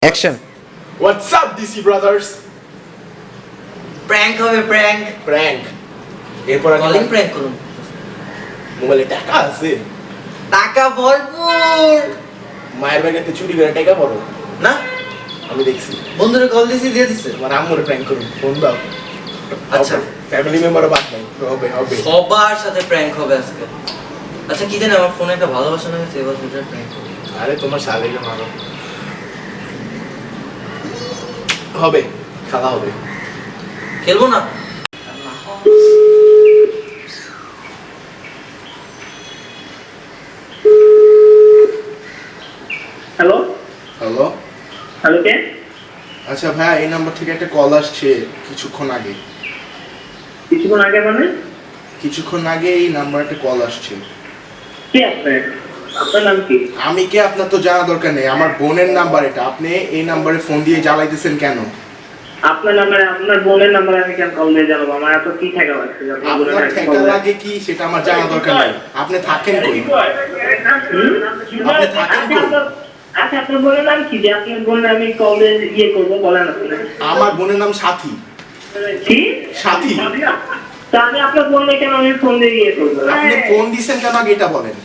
Action. What's up, DC brothers? Prank হবে prank Prank. এরপর calling prank করুন মোবাইলে টাকা আছে, টাকা ভরপুর মায়ের ব্যাগেতে চুরি করে টাকা পড়ো না আমি দেখছি। বন্ধুরা কল দিছি দিয়ে দিছে তোমার আম্মুরে প্র্যাঙ্ক করুন, ফোন দাও। আচ্ছা। ফ্যামিলি মেম্বারও বাদ নাই, হবে হবে। সবার সাথে প্র্যাঙ্ক হবে আজকে। আচ্ছা কি জানি আমার ফোনে একটা ভালোবাসা না গেছে, এবার সেটা প্র্যাঙ্ক করব। আরে তোমার শালিকে মারো, হবে, খেলা হবে। খেলবো না হ্যালো হ্যালো, হ্যালো কে? আচ্ছা ভাইয়া, এই নাম্বার থেকে একটা কল আসছে কিছুক্ষণ আগে। কিছুক্ষণ আগে মানে? কিছুক্ষণ আগে এই নাম্বারে একটা কল আসছে। কে আপনি? আপনার নাম কি? আমি কে আপনার তো জানা দরকার নেই, আমার বোনের নাম্বার এটা। আপনি এই নাম্বারে ফোন দিয়ে জ্বালাইতেছেন কেন? আপনার নাম্বারে, আপনার বোনের নাম্বারে আমি কেন কল দিয়ে জানাবো? আমার এত কি ঠেকা লাগছে যে আপনার বোনের আপনার নাম্বারে ঠেকা কল দেয়? লাগে কি সেটা আমার জানা দরকার নেই। আপনি থাকেন কই? আপনি থাকেন কই? আচ্ছা আপনার বোনের নাম কি, যে আপনার বোনের আমি কল দিয়ে ইয়ে করবো, বলেন আপনি। আমার বোনের নাম সাথী। কি? সাথী। তা আমি আপনার বোনকে কেন আমি ফোন দিয়ে ইয়ে করবো? আপনি ফোন দিছেন কেন আগে এটা বলেন।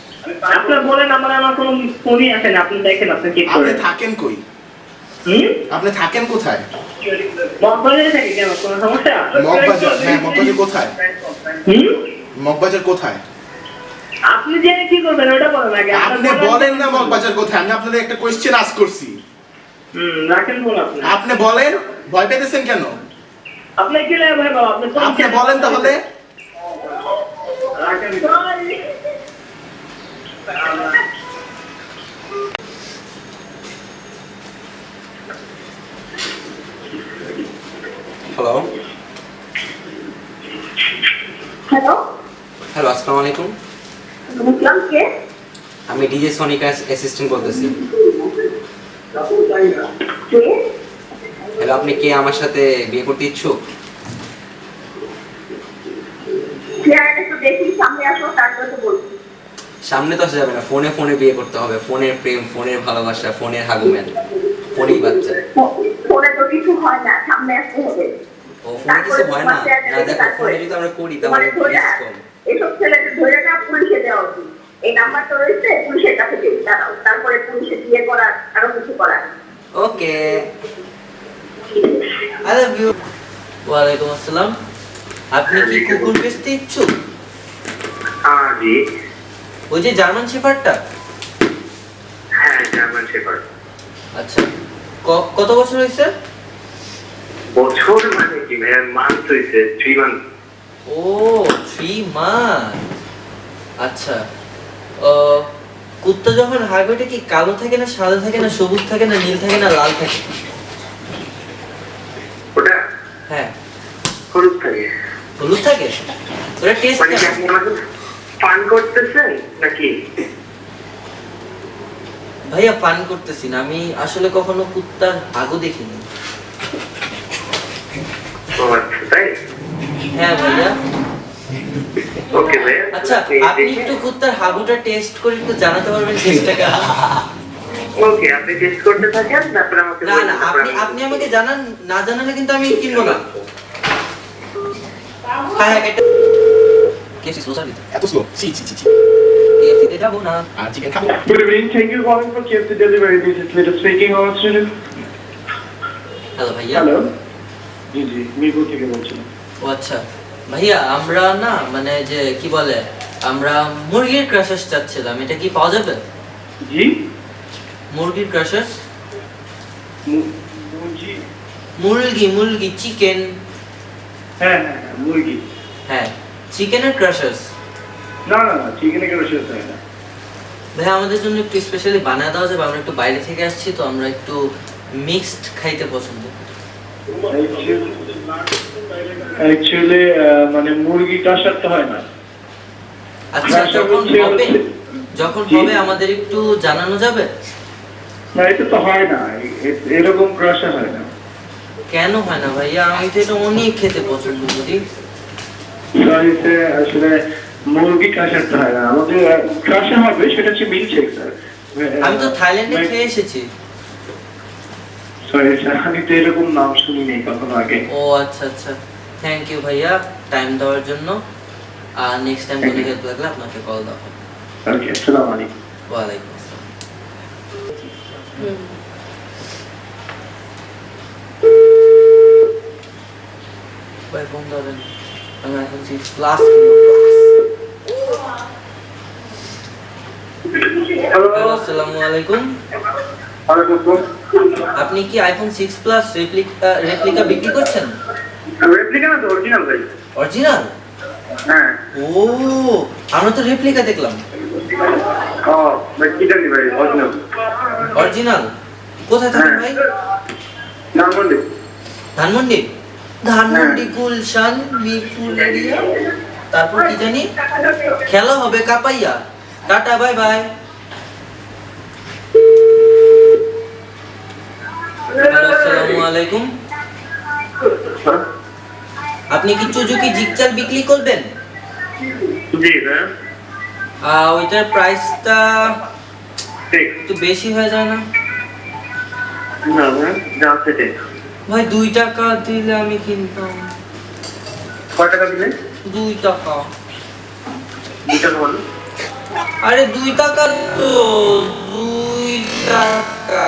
আপনার বোনের নাম্বারে আমার কোনো ফোনই আসে না, আপনি দেখেন আপনি কি আপনি করেন। থাকেন কই? হুম? আপনি থাকেন কোথায়? মগবাজারে থাকি, কেন কোনো সমস্যা? মগবাজার? হ্যাঁ, মগবাজার কোথায়? হুম? মগবাজার কোথায়? আপনি জেনে কি করবেন ওটা বলেন আগে। আপনি বলেন না মগবাজার কোথায়। আমি আপনাদের একটা কোশ্চেন আস্ক করছি, রাখেন ফোন আপনি। আপনি বলেন। ভয় পেতেছেন কেন? আপনি কি লাগে ভাই বাবা, আপনি আপনি বলেন তাহলে। রাখেন। হ্যালো হ্যালো, হ্যালো, আসসালামু আলাইকুম। বুঝলাম কে? আমি ডিজে সনিকার অ্যাসিস্ট্যান্ট বলতেছি। কে? হ্যালো, আপনি কে আমার সাথে বিয়ে করতে ইচ্ছুক? চেয়ারটা একটু দেখি, সামনে আসো, তারপরে তো বলছি। সামনে তো আসা যাবে না, ফোনে ফোনে বিয়ে করতে হবে। ফোনের প্রেম, ফোনের ভালোবাসা, ফোনের হাগুম্যান, ফোনেই বাচ্চা। ফোনে তো কিছু হয় না, সামনে আসতে হবে। ও ফোনে কিছু হয় না? না দেখো, ফোনে যদি আমরা করি তাহলে রিস্ক কম। এসব ছেলেদের ধরে না পুলিশে দেওয়া উচিত। এই নাম্বারটা রয়েছে, পুলিশের কাছে দিন, দাঁড়াও, তারপরে পুলিশে বিয়ে করার আরো কিছু করার। ওকে, আই লাভ ইউ। ওয়ালাইকুম আসসালাম। আপনি কি কুকুর বেচতে ইচ্ছুক? হ্যাঁ জি, ওই যে জার্মান শেফার্ডটা? হ্যাঁ জার্মান শেফার্ড। আচ্ছা, কত বছর হয়েছে? বছর মানে কি ভাই, মান্থ হইছে 3 মান্থ। ও 3 মান্থ। আচ্ছা, কুত্তা যখন হাগবে এটা কি কালো থাকে না সাদা থাকে না সবুজ থাকে না নীল থাকে না লাল থাকে? ওটা হ্যাঁ, হলুদ থাকে। হলুদ থাকে। তোরা টেস্ট মানে কি আপনি আমাকে ফান করতেছেন নাকি? ভাইয়া ফান করতেছি না, আমি আসলে কখনো কুত্তার হাগু দেখিনি। ও আচ্ছা তাই? হ্যাঁ ভাইয়া। ওকে ভাই। আচ্ছা, আপনি একটু কুত্তার হাগুটা টেস্ট করে একটু জানাতে পারবেন টেস্টটা কেমন? ওকে, আপনি টেস্ট করতে থাকেন, তারপর আমাকে না না, আপনি আমাকে জানান, না জানালে কিন্তু আমি কিনবো না। হ্যাঁ হ্যাঁ, এটা কেসি সোসার দিতে এত স্লো? ছি ছি ছি ছি। কেসিতে যাবো না। আর চিকেন খাবো। Good evening. Thank you for calling for KFC Delivery. This is Little speaking. How much is it? Hello ভাইয়া। Hello. জি জি, মিরপুর থেকে বলছিলাম। ও আচ্ছা ভাইয়া, আমরা না মানে যে কি বলে, আমরা মুরগির ক্রাশাস চাচ্ছিলাম, এটা কি পাওয়া যাবে? জি? মুরগির ক্রাশাস? জি। মুরগি চিকেন। হ্যাঁ হ্যাঁ হ্যাঁ, মুরগি। হ্যাঁ, চিকেনের ক্রাশাস। না না না, চিকেনে কেন শেষ হয় না। ভাইয়া আমাদের জন্য একটু স্পেশালি বানায় দেওয়া যাবে? আমরা একটু বাইরে থেকে আসছি তো, আমরা একটু মিক্সড খাইতে পছন্দ। Actually, মানে মুরগি কাঁসার তো হয় না। আচ্ছা, যখন হবে আমাদের একটু জানানো যাবে? না, এটা তো হয় না, এরকম ক্রাশা হয় না। কেন হয় না ভাইয়া? আমি তো এটা অনেক খেতে পছন্দ করি। আসলে মুরগি কাঁসার তো হয় না, আমাদের কাঁসা হবে সেটা হচ্ছে মিল্ক শেক স্যার। আমি তো থাইল্যান্ডে খেয়ে এসেছি। সরি স্যার, আমি তো এরকম নাম শুনিনি কখনো আগে। ও আচ্ছা আচ্ছা, থ্যাংক ইউ ভাইয়া টাইম দেওয়ার জন্য। আর নেক্সট টাইম কোনো হেল্প লাগলে আপনাকে কল দেওয়া হবে। ওকে, আসসালামু আলাইকুম। ওয়ালাইকুম আসসালাম। ভাই ফোন ধরেন, আমি এখন 6 প্লাস হ্যালো, আসসালামু আলাইকুম। ওয়ালাইকুম আপনি কি আইফোন 6 প্লাস রেপ্লিকা বিক্রি করছেন? আসসালাম। রেপ্লিকা না তো অরিজিনাল ভাই? অরিজিনাল? হ্যাঁ। ও, আমরা তো রেপ্লিকা দেখলাম। ও ভাই, কি জানি ভাই, অরিজিনাল। অরিজিনাল? কোথায় থাকেন ভাই? ধানমন্ডি। ধানমন্ডি? ধানমন্ডি গুলশান মিরপুর এরিয়া। তারপর কি জানি খেলা হবে কাপাইয়া। Tata, bye bye. আসসালামু আলাইকুম। আপনি কি সুজুকি জিক্সার বিক্রি করবেন? জি ভাই। ওইটার প্রাইসটা ঠিক একটু বেশি হয়ে যায় না? না ভাই, যা সেটে। ভাই 2 টাকা দিলে আমি কিনতাম। কয় টাকা দিলেন? 2 টাকা। 2 টাকা বলুন। আরে 2 টাকা তো 2 টাকা।